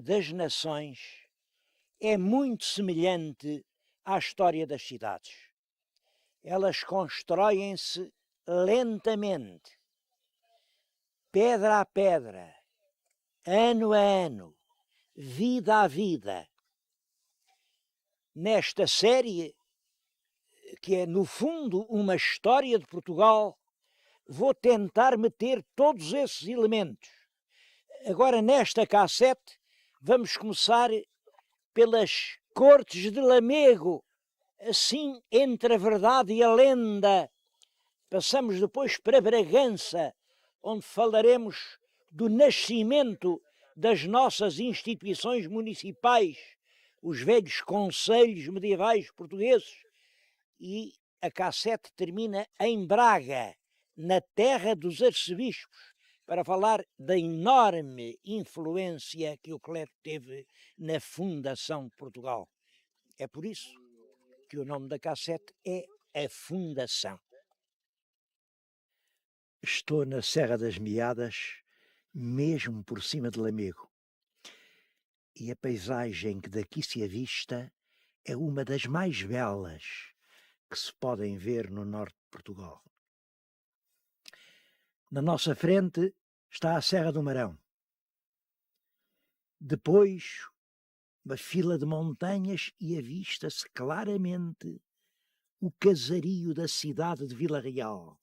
das nações é muito semelhante à história das cidades. Elas constroem-se lentamente, pedra a pedra, ano a ano, vida a vida. Nesta série, que é no fundo uma história de Portugal, vou tentar meter todos esses elementos. Agora, nesta cassete, vamos começar pelas cortes de Lamego, assim entre a verdade e a lenda. Passamos depois para Bragança, onde falaremos do nascimento das nossas instituições municipais, os velhos conselhos medievais portugueses, e a cassete termina em Braga, na terra dos arcebispos, para falar da enorme influência que o clero teve na fundação de Portugal. É por isso que o nome da cassete é A Fundação. Estou na Serra das Meadas, mesmo por cima de Lamego, e a paisagem que daqui se avista é uma das mais belas que se podem ver no norte de Portugal. Na nossa frente está a Serra do Marão. Depois, uma fila de montanhas e avista-se claramente o casario da cidade de Vila Real.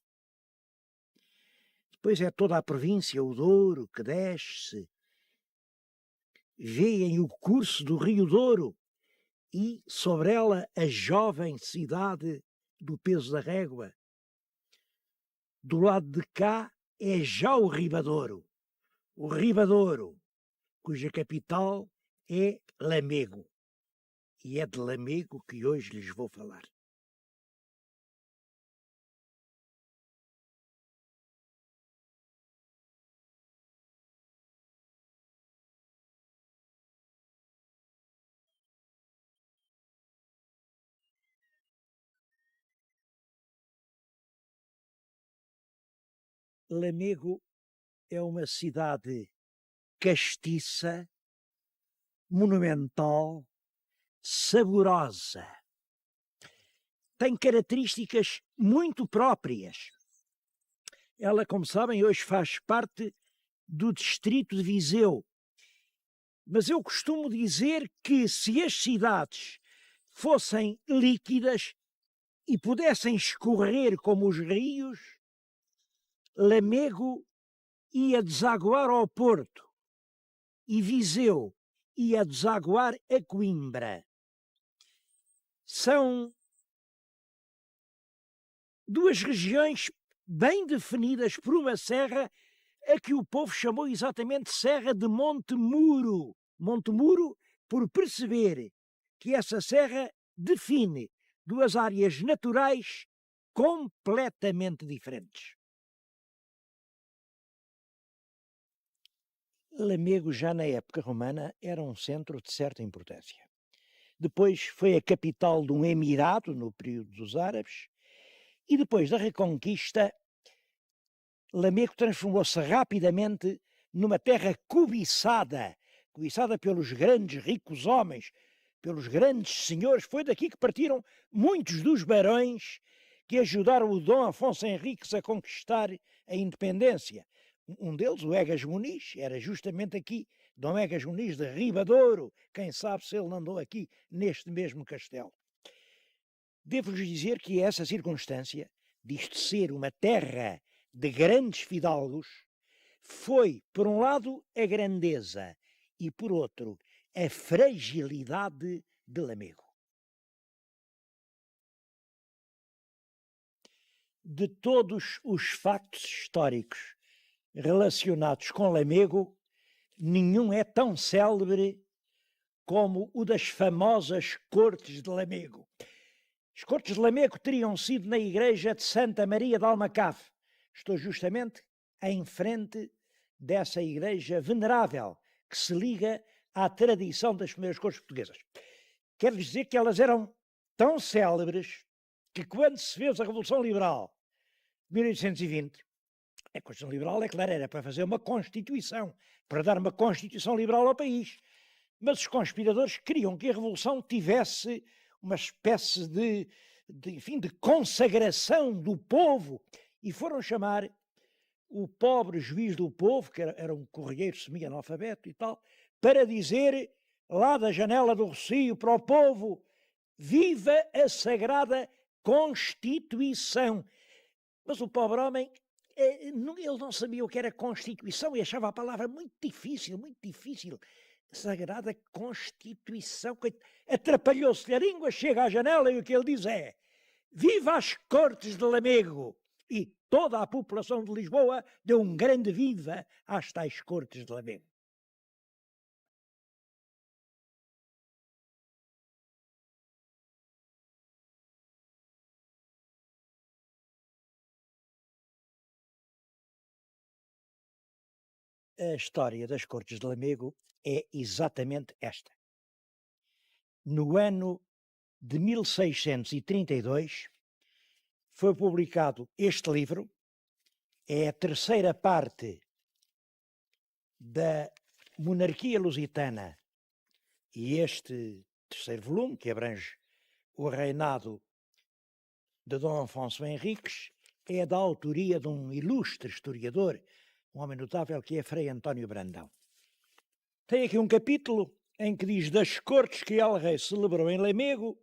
Depois é toda a província, o Douro, que desce. Vêem o curso do Rio Douro e, sobre ela, a jovem cidade do Peso da Régua. Do lado de cá é já o Ribadouro, cuja capital é Lamego. E é de Lamego que hoje lhes vou falar. Lamego é uma cidade castiça, monumental, saborosa. Tem características muito próprias. Ela, como sabem, hoje faz parte do distrito de Viseu. Mas eu costumo dizer que se as cidades fossem líquidas e pudessem escorrer como os rios, Lamego ia desaguar ao Porto e Viseu ia desaguar a Coimbra. São duas regiões bem definidas por uma serra a que o povo chamou exatamente Serra de Monte Muro. Monte Muro, por perceber que essa serra define duas áreas naturais completamente diferentes. Lamego, já na época romana, era um centro de certa importância. Depois foi a capital de um emirado, no período dos árabes, e depois da Reconquista, Lamego transformou-se rapidamente numa terra cobiçada pelos grandes ricos homens, pelos grandes senhores. Foi daqui que partiram muitos dos barões que ajudaram o Dom Afonso Henriques a conquistar a independência. Um deles, o Egas Muniz, era justamente aqui, Dom Egas Muniz de Ribadouro. Quem sabe se ele não andou aqui neste mesmo castelo. Devo-vos dizer que essa circunstância, disto ser uma terra de grandes fidalgos, foi, por um lado, a grandeza e, por outro, a fragilidade de Lamego. De todos os factos históricos relacionados com Lamego, nenhum é tão célebre como o das famosas Cortes de Lamego. As Cortes de Lamego teriam sido na igreja de Santa Maria de Almacave. Estou justamente em frente dessa igreja venerável que se liga à tradição das primeiras cortes portuguesas. Quero dizer que elas eram tão célebres que quando se fez a Revolução Liberal de 1820, a Constituição Liberal, é claro, era para fazer uma Constituição, para dar uma Constituição liberal ao país. Mas os conspiradores queriam que a Revolução tivesse uma espécie enfim, de consagração do povo e foram chamar o pobre juiz do povo, que era um correeiro semi-analfabeto e tal, para dizer lá da janela do Rocio para o povo: viva a Sagrada Constituição. Mas o pobre homem, ele não sabia o que era Constituição e achava a palavra muito difícil, muito difícil. Sagrada Constituição. Atrapalhou-se-lhe a língua, chega à janela e o que ele diz é: viva as Cortes de Lamego! E toda a população de Lisboa deu um grande viva às tais Cortes de Lamego. A história das Cortes de Lamego é exatamente esta. No ano de 1632 foi publicado este livro, é a terceira parte da monarquia lusitana e este terceiro volume, que abrange o reinado de Dom Afonso Henriques, é da autoria de um ilustre historiador, um homem notável, que é Frei António Brandão. Tem aqui um capítulo em que diz das cortes que El-Rei celebrou em Lamego,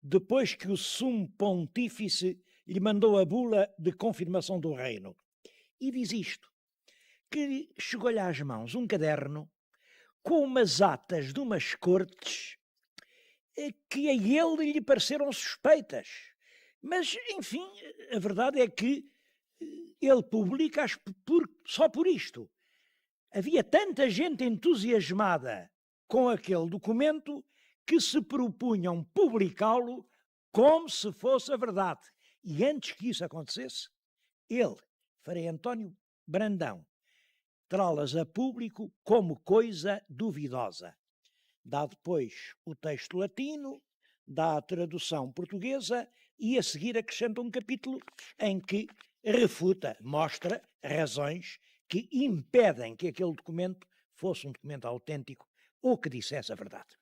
depois que o sumo pontífice lhe mandou a bula de confirmação do reino. E diz isto, que chegou-lhe às mãos um caderno com umas atas de umas cortes que a ele lhe pareceram suspeitas. Mas, enfim, a verdade é que ele publica-as só por isto. Havia tanta gente entusiasmada com aquele documento que se propunham publicá-lo como se fosse a verdade. E antes que isso acontecesse, ele, Frei António Brandão, trá-las a público como coisa duvidosa. Dá depois o texto latino, dá a tradução portuguesa e a seguir acrescenta um capítulo em que refuta, mostra razões que impedem que aquele documento fosse um documento autêntico ou que dissesse a verdade.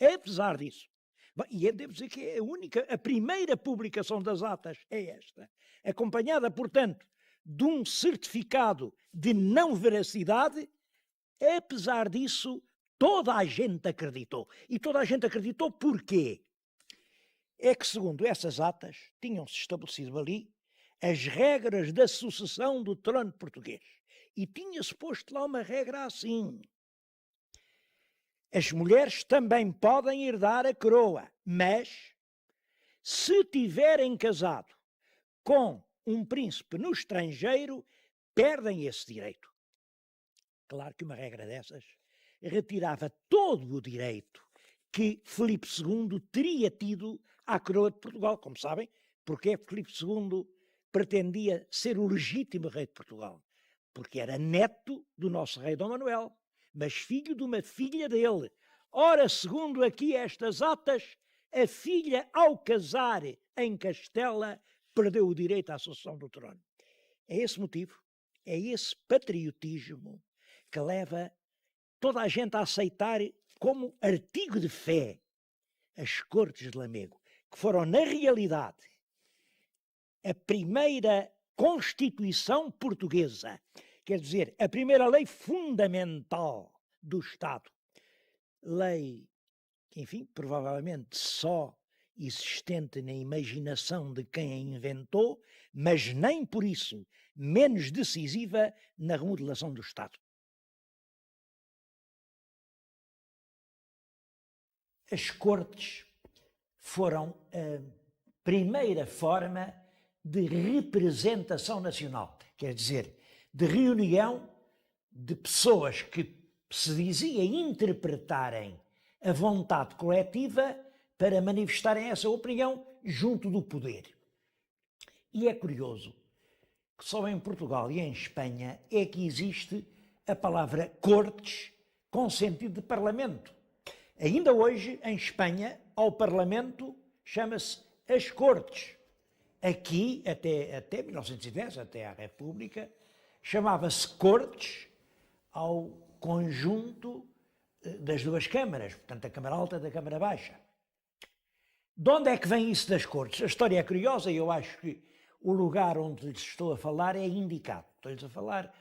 Apesar disso, e devo dizer que é a primeira publicação das atas é esta, acompanhada, portanto, de um certificado de não veracidade. Apesar disso, toda a gente acreditou. E toda a gente acreditou porquê? É que, segundo essas atas, tinham-se estabelecido ali as regras da sucessão do trono português. E tinha-se posto lá uma regra assim: as mulheres também podem herdar a coroa, mas se tiverem casado com um príncipe no estrangeiro, perdem esse direito. Claro que uma regra dessas retirava todo o direito que Filipe II teria tido à coroa de Portugal. Como sabem, porque Filipe II pretendia ser o legítimo rei de Portugal? Porque era neto do nosso rei Dom Manuel, mas filho de uma filha dele. Ora, segundo aqui estas atas, a filha, ao casar em Castela, perdeu o direito à sucessão do trono. É esse motivo, é esse patriotismo que leva toda a gente a aceitar como artigo de fé as Cortes de Lamego, que foram, na realidade, a primeira Constituição portuguesa, quer dizer, a primeira lei fundamental do Estado. Lei, enfim, provavelmente só existente na imaginação de quem a inventou, mas nem por isso menos decisiva na remodelação do Estado. As Cortes foram a primeira forma de representação nacional, quer dizer, de reunião de pessoas que se dizia interpretarem a vontade coletiva para manifestarem essa opinião junto do poder. E é curioso que só em Portugal e em Espanha é que existe a palavra cortes com sentido de parlamento. Ainda hoje, em Espanha, ao parlamento chama-se as cortes. Aqui, até 1910, até à República, chamava-se cortes ao conjunto das duas câmaras, portanto, da Câmara Alta e da Câmara Baixa. De onde é que vem isso das cortes? A história é curiosa e eu acho que o lugar onde lhes estou a falar é indicado. Estou-lhes a falar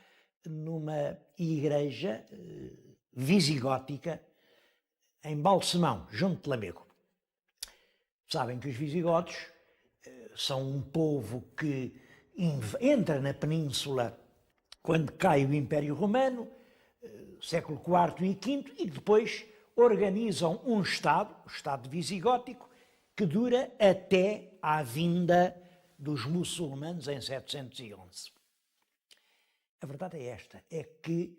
numa igreja visigótica em Balsemão, junto de Lamego. Sabem que os visigodos são um povo que entra na península quando cai o Império Romano, século IV e V, e depois organizam um Estado, o Estado visigótico, que dura até à vinda dos muçulmanos em 711. A verdade é esta, é que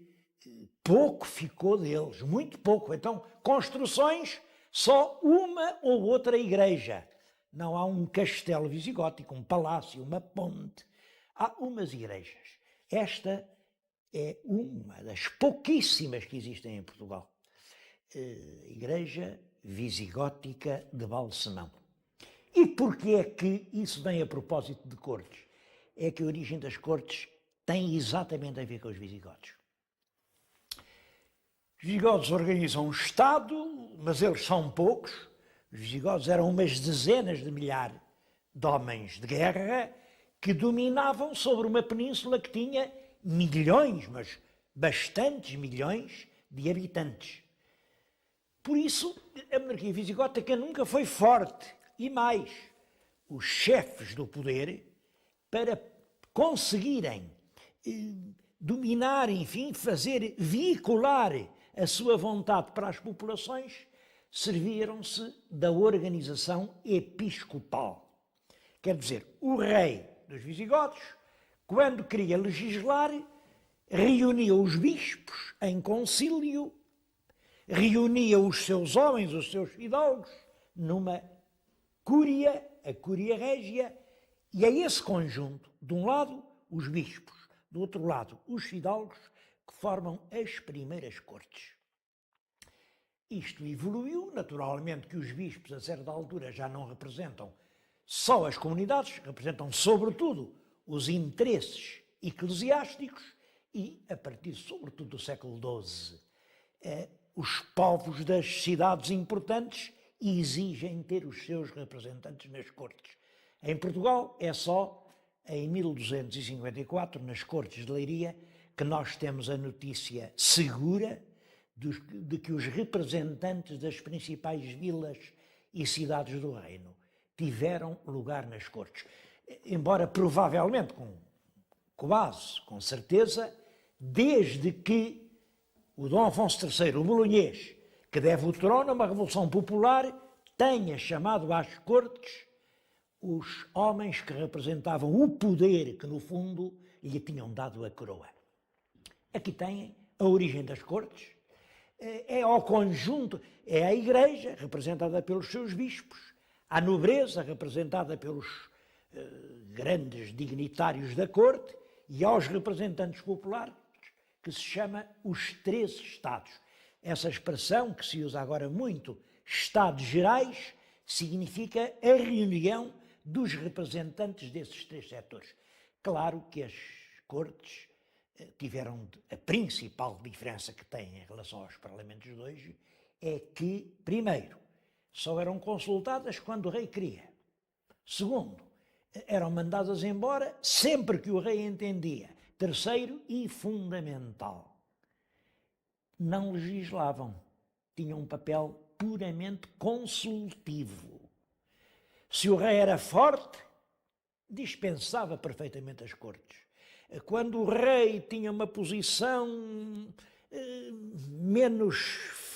pouco ficou deles, muito pouco. Então, construções, só uma ou outra igreja. Não há um castelo visigótico, um palácio, uma ponte. Há umas igrejas. Esta é uma das pouquíssimas que existem em Portugal. Igreja visigótica de Balsemão. E porquê é que isso vem a propósito de cortes? É que a origem das cortes tem exatamente a ver com os visigodos. Os visigodos organizam um Estado, mas eles são poucos. Os visigodos eram umas dezenas de milhares de homens de guerra que dominavam sobre uma península que tinha milhões, mas bastantes milhões de habitantes. Por isso, a monarquia visigótica nunca foi forte. E mais, os chefes do poder, para conseguirem dominar, enfim, fazer veicular a sua vontade para as populações, serviram-se da organização episcopal. Quer dizer, o rei dos visigodos, quando queria legislar, reunia os bispos em concílio, reunia os seus homens, os seus fidalgos, numa cúria, a cúria régia, e é esse conjunto, de um lado, os bispos, do outro lado, os fidalgos, que formam as primeiras cortes. Isto evoluiu, naturalmente que os bispos, a certa altura, já não representam só as comunidades, representam, sobretudo, os interesses eclesiásticos e, a partir, sobretudo, do século XII, os povos das cidades importantes exigem ter os seus representantes nas cortes. Em Portugal é só em 1254, nas Cortes de Leiria, que nós temos a notícia segura de que os representantes das principais vilas e cidades do reino tiveram lugar nas cortes. Embora provavelmente, com certeza, desde que o Dom Afonso III, o Bolonhês, que deve o trono a uma revolução popular, tenha chamado às cortes os homens que representavam o poder que, no fundo, lhe tinham dado a coroa. Aqui têm a origem das cortes, é ao conjunto, é a Igreja, representada pelos seus bispos, a nobreza, representada pelos grandes dignitários da corte, e aos representantes populares, que se chama os três Estados. Essa expressão, que se usa agora muito, Estados Gerais, significa a reunião dos representantes desses três setores. Claro que as cortes tiveram a principal diferença que têm em relação aos parlamentos de hoje, é que, primeiro, só eram consultadas quando o rei queria. Segundo, eram mandadas embora sempre que o rei entendia. Terceiro e fundamental, não legislavam, tinham um papel puramente consultivo. Se o rei era forte, dispensava perfeitamente as cortes. Quando o rei tinha uma posição menos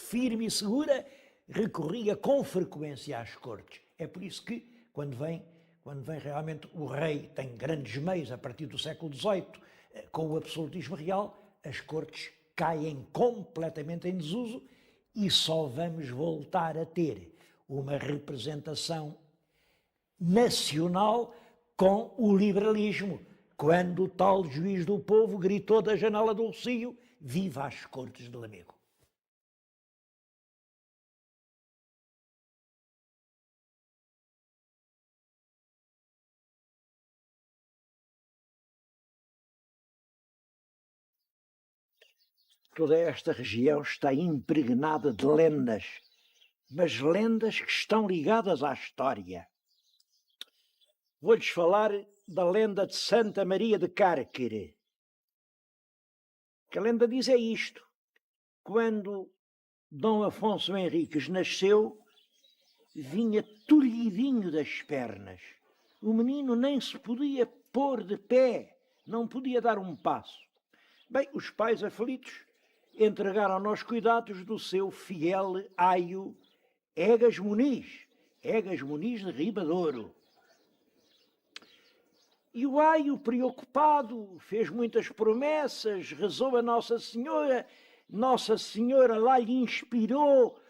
firme e segura, recorria com frequência às cortes. É por isso que, quando vem realmente o rei, tem grandes meios a partir do século XVIII, com o absolutismo real, as cortes caem completamente em desuso e só vamos voltar a ter uma representação nacional com o liberalismo, quando o tal juiz do povo gritou da janela do Rossio: viva as cortes de Lamego. Toda esta região está impregnada de lendas, mas lendas que estão ligadas à história. Vou-lhes falar da lenda de Santa Maria de Cárcere. Que a lenda diz é isto: quando Dom Afonso Henriques nasceu, vinha tolhidinho das pernas. O menino nem se podia pôr de pé, não podia dar um passo. Bem, os pais aflitos entregaram-no aos cuidados do seu fiel aio Egas Muniz de Ribadouro. E o aio, preocupado, fez muitas promessas, rezou a Nossa Senhora lá lhe inspirou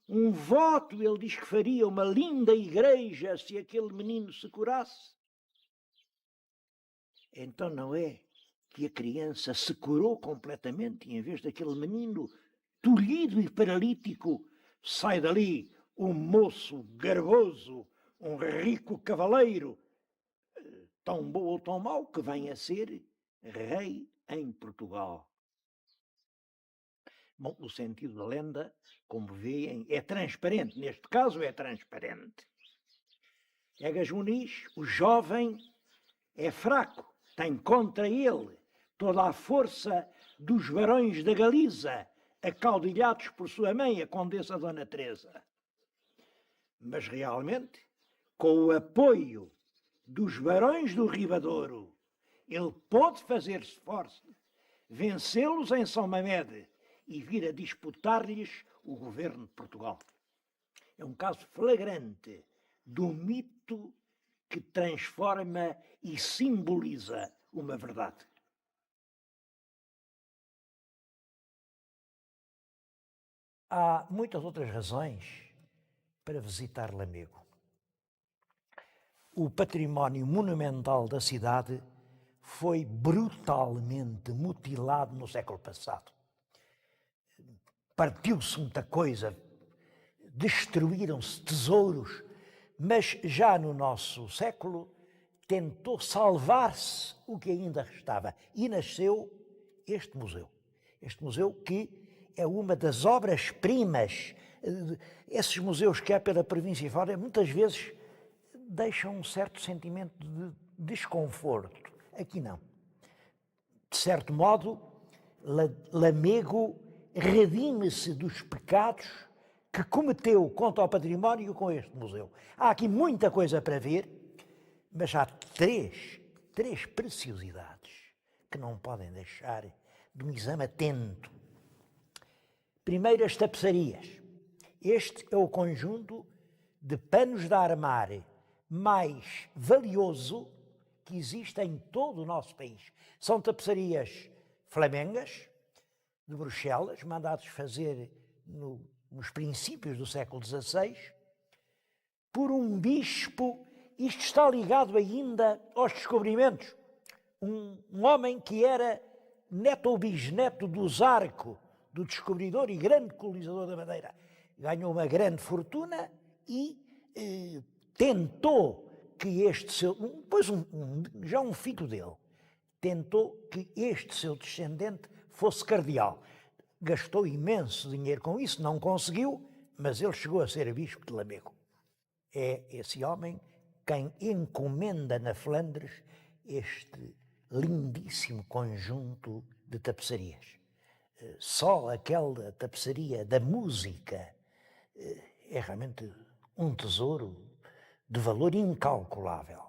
um voto, ele diz que faria uma linda igreja se aquele menino se curasse. Então não é que a criança se curou completamente e em vez daquele menino tolhido e paralítico, sai dali um moço garboso, um rico cavaleiro, tão bom ou tão mau, que vem a ser rei em Portugal. Bom, o sentido da lenda, como veem, é transparente. Neste caso é transparente. Egas Muniz, o jovem, é fraco, tem contra ele toda a força dos barões da Galiza, acaudilhados por sua mãe, a Condessa Dona Teresa. Mas realmente, com o apoio dos barões do Ribadouro, ele pôde fazer-se forte, vencê-los em São Mamede e vir a disputar-lhes o governo de Portugal. É um caso flagrante do mito que transforma e simboliza uma verdade. Há muitas outras razões para visitar Lamego. O património monumental da cidade foi brutalmente mutilado no século passado. Partiu-se muita coisa, destruíram-se tesouros, mas já no nosso século tentou salvar-se o que ainda restava e nasceu este museu. Este museu que é uma das obras-primas. Esses museus que há pela província e fora, muitas vezes deixam um certo sentimento de desconforto. Aqui não. De certo modo, Lamego redime-se dos pecados que cometeu contra o património com este museu. Há aqui muita coisa para ver, mas há três preciosidades que não podem deixar de um exame atento. Primeiro, as tapeçarias. Este é o conjunto de panos de armar mais valioso que existe em todo o nosso país. São tapeçarias flamengas, de Bruxelas, mandados fazer nos princípios do século XVI, por um bispo. Isto está ligado ainda aos descobrimentos. Um homem que era neto ou bisneto do Zarco, do descobridor e grande colonizador da Madeira. Ganhou uma grande fortuna e tentou que este seu, já um filho dele, tentou que este seu descendente fosse cardeal. Gastou imenso dinheiro com isso, não conseguiu, mas ele chegou a ser bispo de Lamego. É esse homem quem encomenda na Flandres este lindíssimo conjunto de tapeçarias. Só aquela tapeçaria da música é realmente um tesouro de valor incalculável.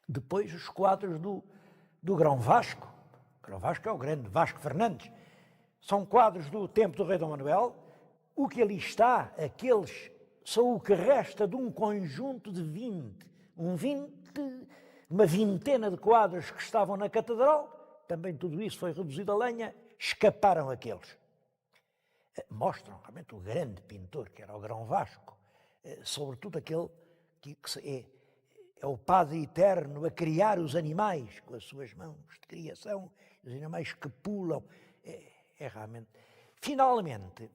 Depois os quadros do Grão Vasco. O Grão Vasco é o grande Vasco Fernandes. São quadros do tempo do rei Dom Manuel. O que ali está, aqueles são o que resta de um conjunto de 20, uma vintena de quadros que estavam na catedral. Também tudo isso foi reduzido a lenha, escaparam aqueles. Mostram realmente o grande pintor que era o Grão Vasco, sobretudo aquele que é o Padre Eterno a criar os animais com as suas mãos de criação, os animais que pulam, é realmente... Finalmente,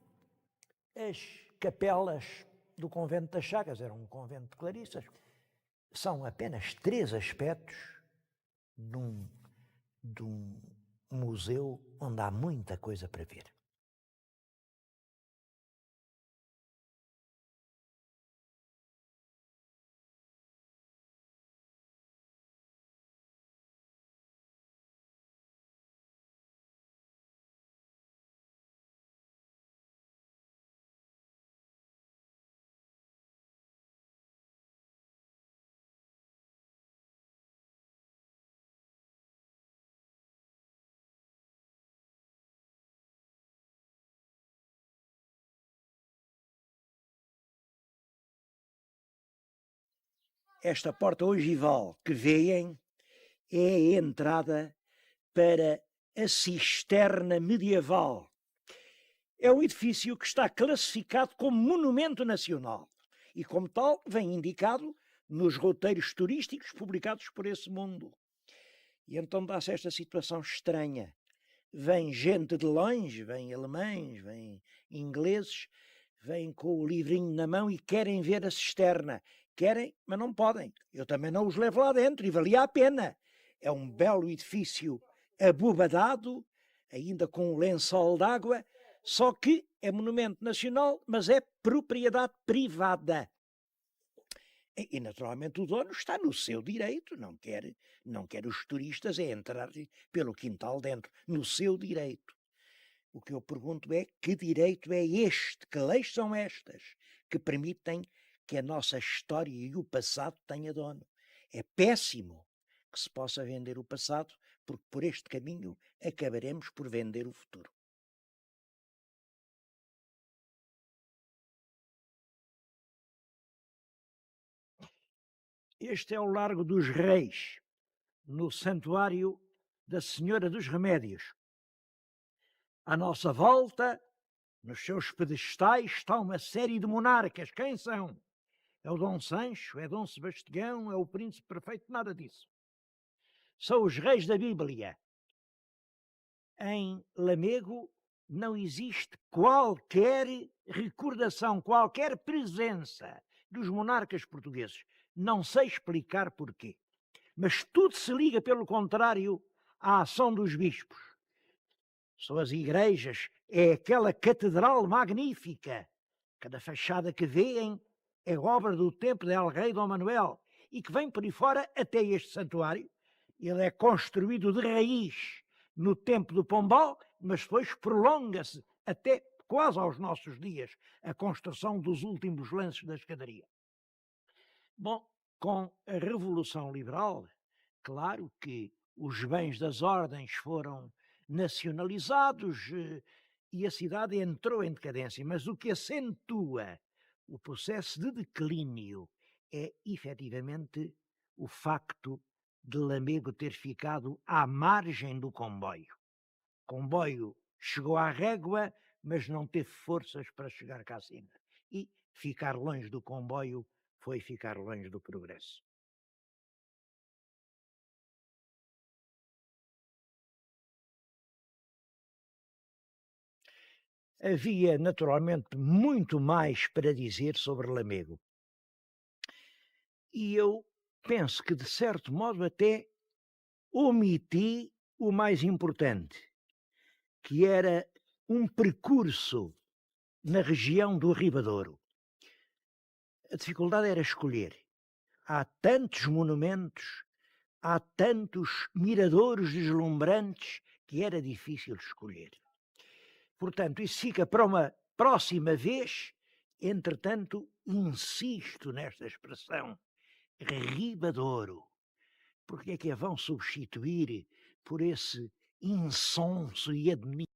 as capelas do convento das Chagas, era um convento de clarissas, são apenas 3 aspectos de um museu onde há muita coisa para ver. Esta porta ogival que veem é a entrada para a cisterna medieval. É um edifício que está classificado como monumento nacional e, como tal, vem indicado nos roteiros turísticos publicados por esse mundo. E então dá-se esta situação estranha. Vem gente de longe, vem alemães, vem ingleses, vêm com o livrinho na mão e querem ver a cisterna. Querem, mas não podem. Eu também não os levo lá dentro e valia a pena. É um belo edifício abobadado, ainda com um lençol d'água, só que é monumento nacional, mas é propriedade privada. E naturalmente o dono está no seu direito, não quer os turistas entrar pelo quintal dentro, no seu direito. O que eu pergunto é que direito é este, que leis são estas, que permitem que a nossa história e o passado tenha dono. É péssimo que se possa vender o passado, porque por este caminho acabaremos por vender o futuro. Este é o Largo dos Reis, no Santuário da Senhora dos Remédios. À nossa volta, nos seus pedestais, está uma série de monarcas. Quem são? É o Dom Sancho? É Dom Sebastião? É o Príncipe Perfeito? Nada disso. São os reis da Bíblia. Em Lamego não existe qualquer recordação, qualquer presença dos monarcas portugueses. Não sei explicar porquê. Mas tudo se liga, pelo contrário, à ação dos bispos. São as igrejas, é aquela catedral magnífica. Cada fachada que veem é obra do tempo de El Rei Dom Manuel e que vem por aí fora até este santuário. Ele é construído de raiz no tempo do Pombal, mas depois prolonga-se até quase aos nossos dias a construção dos últimos lances da escadaria. Bom, com a Revolução Liberal, claro que os bens das ordens foram nacionalizados e a cidade entrou em decadência, mas o que acentua o processo de declínio é efetivamente o facto de Lamego ter ficado à margem do comboio. O comboio chegou à régua, mas não teve forças para chegar cá acima. E ficar longe do comboio foi ficar longe do progresso. Havia naturalmente muito mais para dizer sobre Lamego. E eu penso que, de certo modo, até omiti o mais importante, que era um percurso na região do Ribadouro. A dificuldade era escolher. Há tantos monumentos, há tantos miradouros deslumbrantes que era difícil escolher. Portanto, isso fica para uma próxima vez. Entretanto, insisto nesta expressão, Ribadouro. Porque é que a vão substituir por esse insonso e admitido